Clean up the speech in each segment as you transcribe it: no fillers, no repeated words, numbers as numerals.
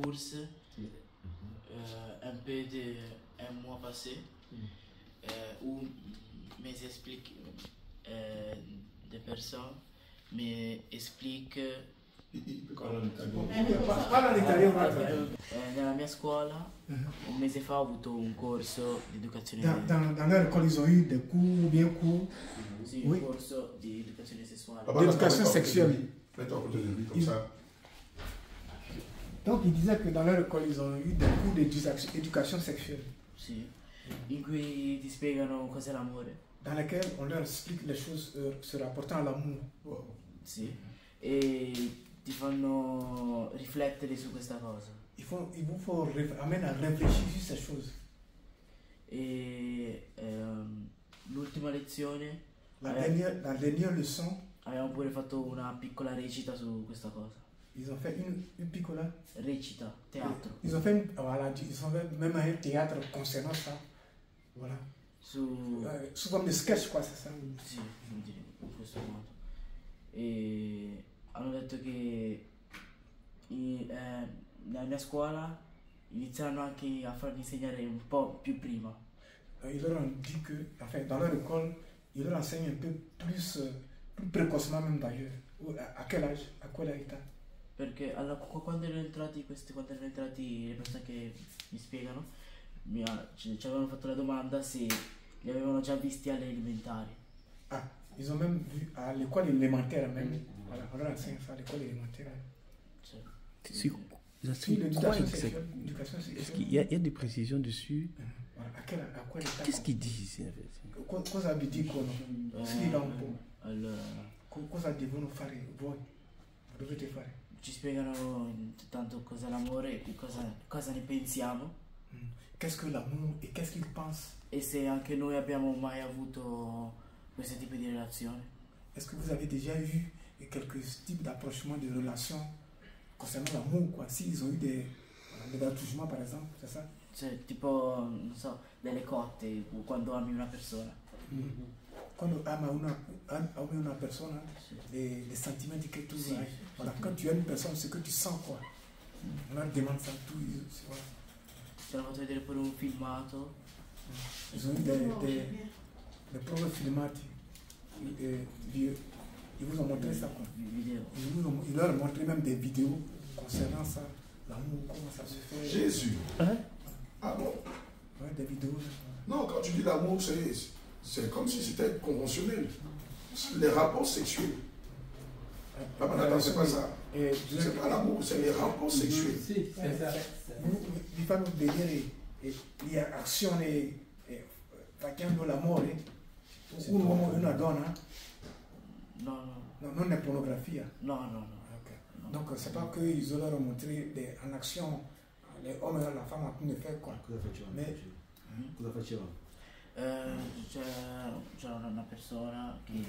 course un peu de un mois passé où m'explique des personnes m'expliquent Parla l'italiano. nella mia scuola un mese fa ho avuto un corso di educazione Dans leur école, ils ont eu des cours, bien cours. sì, Oui. un corso di educazione sessuale. D'éducation sexuelle. Mets-toi à côté de lui comme ça. Donc, ils disaient que dans leur école, ils ont eu des cours d'éducation sexuelle, Sì, in cui ti spiegano cos'è l'amore. dans lesquels on leur explique les choses se rapportant à l'amour. Sì, e ti fanno riflettere su questa cosa. Il vous faut amener à réfléchir sur ces choses. E l'ultima lezione La dernière leçon, abbiamo pure fatto una piccola recita su questa cosa. ils ont fait une piccola. Recita, teatro. Ils ont fait, ils ont fait même un théâtre concernant ça. Voilà. Sous forme de sketch, quoi, c'est ça. Sì, in questo modo. E hanno detto che nella mia scuola inizieranno anche a farmi insegnare un po' più prima. Ils leur ont dit que, enfin, dans leur école, ils leur enseignent un peu plus, plus précocement même d'ailleurs. À quel âge? À quelle état? Perché quando erano entrati le persone che mi spiegano, ci avevano fatto la domanda se li avevano già visti alle elementari. Ah, ils ont même vu à l'école élémentaire même. Voilà, on leur enseigne ça à l'école élémentaire. Sur L'éducation sexuelle. Est-ce qu'il y a des précisions dessus? Voilà, à quelle état? Qu'est-ce qu'il dit ici en fait? Cosa vi dicono? Spiega un po'. Allora, Cosa devono fare voi? Dovete fare? ci spiegano tanto cos'è l'amore e cosa ne pensiamo Qu'est-ce que l'amour et qu'est-ce qu'ils pensent? e se anche noi abbiamo mai avuto questo tipo di relazione. Est-ce que vous avez déjà eu quelques types d'approchement de relations concernant l'amour, quoi? S'ils ont eu des attouchements, par exemple, c'est ça? Cioè, tipo, non so, delle cotte, quando ami una persona. Quand on aime une personne, les sentiments que tu as. Voilà, quand tu aimes une personne, c'est que tu sens, quoi. On leur demande ça tout. Voilà. Ci hanno fatto vedere pure un filmato. Ils ont eu des preuves filmati. Ils vous ont montré ça, quoi. Video. Ils leur ont montré même des vidéos concernant ça, l'amour, comment ça se fait. Jésus. Hein? Ah bon? Ouais, des vidéos. Non, quand tu dis l'amour, c'est comme si c'était conventionnel. Les rapports sexuels. Attends, c'est pas ça. C'est pas l'amour, c'est les rapports sexuels. Sì, esatto. Vi fanno vedere le azioni facendo l'amore, un uomo e una donna. No. No, non è pornografia. No. Ok. Donc c'est pas qu'ils leur ont montré en action les hommes et la femme en train de faire quoi. Cosa facevano? Mais- Cosa facevano? C'era una persona che,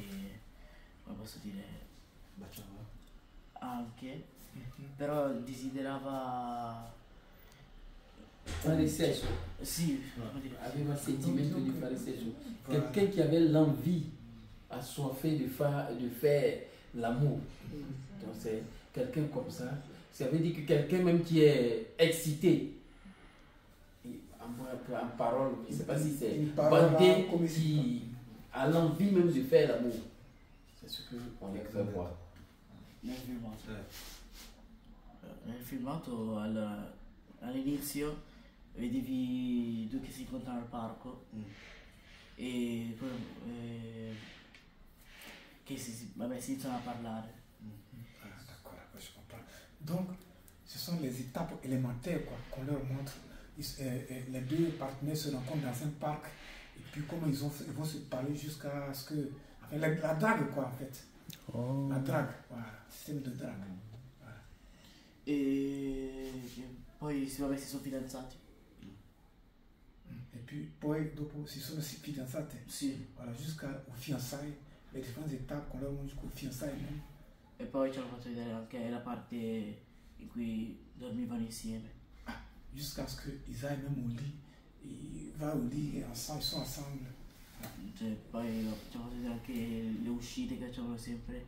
come posso dire, Baciava? anche, però desiderava... Fare sesso. Sì, No, come dire, aveva sentimento di fare sesso. Voilà. Quelqu'un qui avait l'envie, assoiffé de faire l'amour. Donc c'est quelqu'un comme ça. Ça veut dire que quelqu'un même qui est excité. Et en parole, je ne sais pas si c'est Une parole, bandé comme qui a l'envie même de faire l'amour. C'est ce qu'on peut voir. nel filmato. Nel filmato all'inizio vedevi due che si incontrano al parco e poi che si iniziano a parlare. Ah, d'accord, je comprends. Donc, ce sont les étapes élémentaires quoi, qu'on leur montre. Les deux partenaires se rencontrent dans un parc et puis comment ils vont se parler jusqu'à ce que... Enfin, la drague quoi en fait. Oh. La drague, voilà, système de drague. Voilà. E poi si sono fidanzati. Et puis, poi dopo si sono fidanzate. Sì. Voilà, jusqu'aux fiançailles, les différentes étapes qu'on leur montre jusqu'aux fiançailles même. E poi ci hanno fatto vedere anche la parte in cui dormivano insieme. Jusqu'à ce qu'ils aillent même au lit. Ils vont au lit et ensemble, ils sont ensemble. Cioè, poi ci hanno fatto vedere anche le uscite che facevano sempre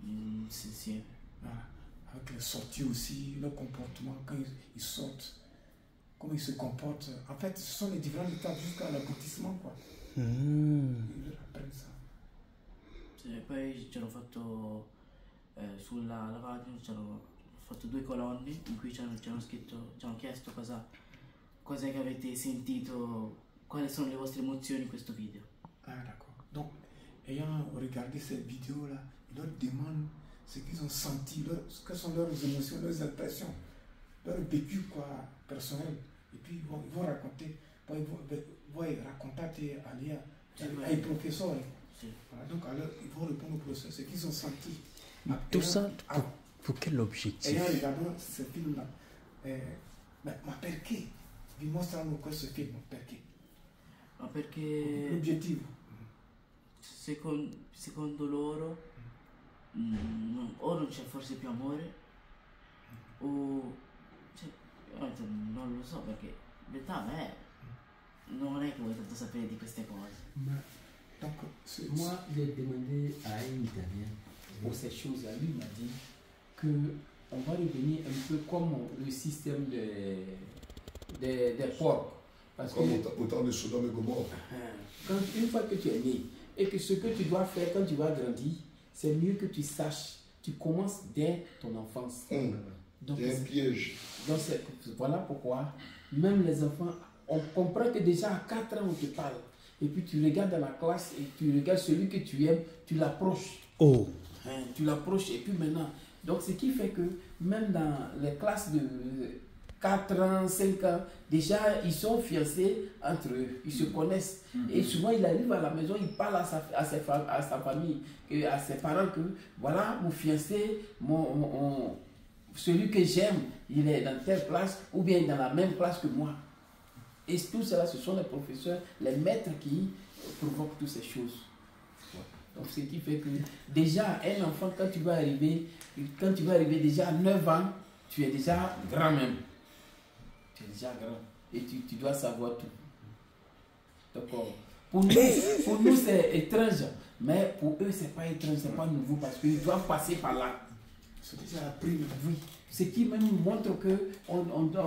insieme. Voilà. avec les sorties aussi, leur comportement, quand ils sortent, comment ils se comportent. En fait, ce sont les différentes étapes jusqu'à l'aboutissement, quoi. Ils leur apprennent ça. E poi ci hanno fatto sulla lavagna, ci hanno fatto 2 colonne in cui ci hanno scritto, ci hanno chiesto cos'è che avete sentito, quali sono le vostre emozioni in questo video. Ah, d'accord. Donc, ayant regardé cette vidéo-là, ils leur demandent ce qu'ils ont senti, quelles sont leurs émotions, leurs impressions, leur vécu, quoi, personnel. Et puis, ils vont raconter, poi voi raccontate ai professori. Sì. Voilà, donc, alors, ils vont répondre au professeur ce qu'ils ont senti. Tout ça, pour quel objectif? Ayant regardé ce film-là, ma perché? Vi mostrano questo film, perché? Ma perché L'obiettivo. secondo loro o non c'è forse più amore o cioè, veramente non lo so, perché in realtà a me non è che vuoi tanto sapere di queste cose. Donc, Moi, j'ai demandé à un Italien pour ces choses-là. Lui m'a dit qu'on va revenir un peu comme le système des porcs. Parce Comme que au temps de Sodome et Gomorrhe. une fois que tu es né et que ce que tu dois faire quand tu vas grandir, c'est mieux que tu saches. Tu commences dès ton enfance. Donc, C'est un piège. donc voilà pourquoi même les enfants, on comprend que déjà à 4 ans on te parle. Et puis tu regardes dans la classe et tu regardes celui que tu aimes, tu l'approches. Oh, Tu l'approches et puis maintenant. Donc ce qui fait que même dans les classes de 4 ans, 5 ans, déjà ils sont fiancés entre eux, ils se connaissent. Et souvent il arrive à la maison, il parle à sa famille, à ses parents que voilà mon fiancé, celui que j'aime, il est dans telle classe ou bien dans la même classe que moi. Et tout cela, ce sont les professeurs, les maîtres qui provoquent toutes ces choses. Donc, ce qui fait que déjà, un enfant, quand tu vas arriver déjà à 9 ans, tu es déjà grand même. Tu es déjà grand. Et tu dois savoir tout. D'accord. Pour nous, c'est étrange. Mais pour eux, c'est pas étrange, c'est pas nouveau parce qu'ils doivent passer par là. c'est déjà appris. Oui. Ce qui même montre que, on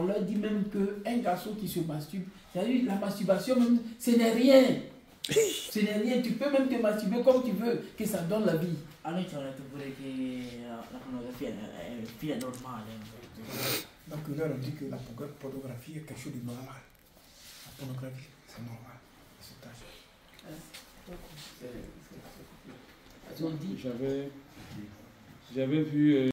leur dit même qu'un garçon qui se masturbe, c'est-à-dire la masturbation même, ce n'est rien. Ce n'est rien, tu peux même te masturber comme tu veux, que ça donne la vie. A noi ci hanno detto pure che la pornografia è fine normale. Donc là, on dit que la pornographie est quelque chose de normal. La pornographie, c'est normal à cet âge. Ils ont dit. J'avais vu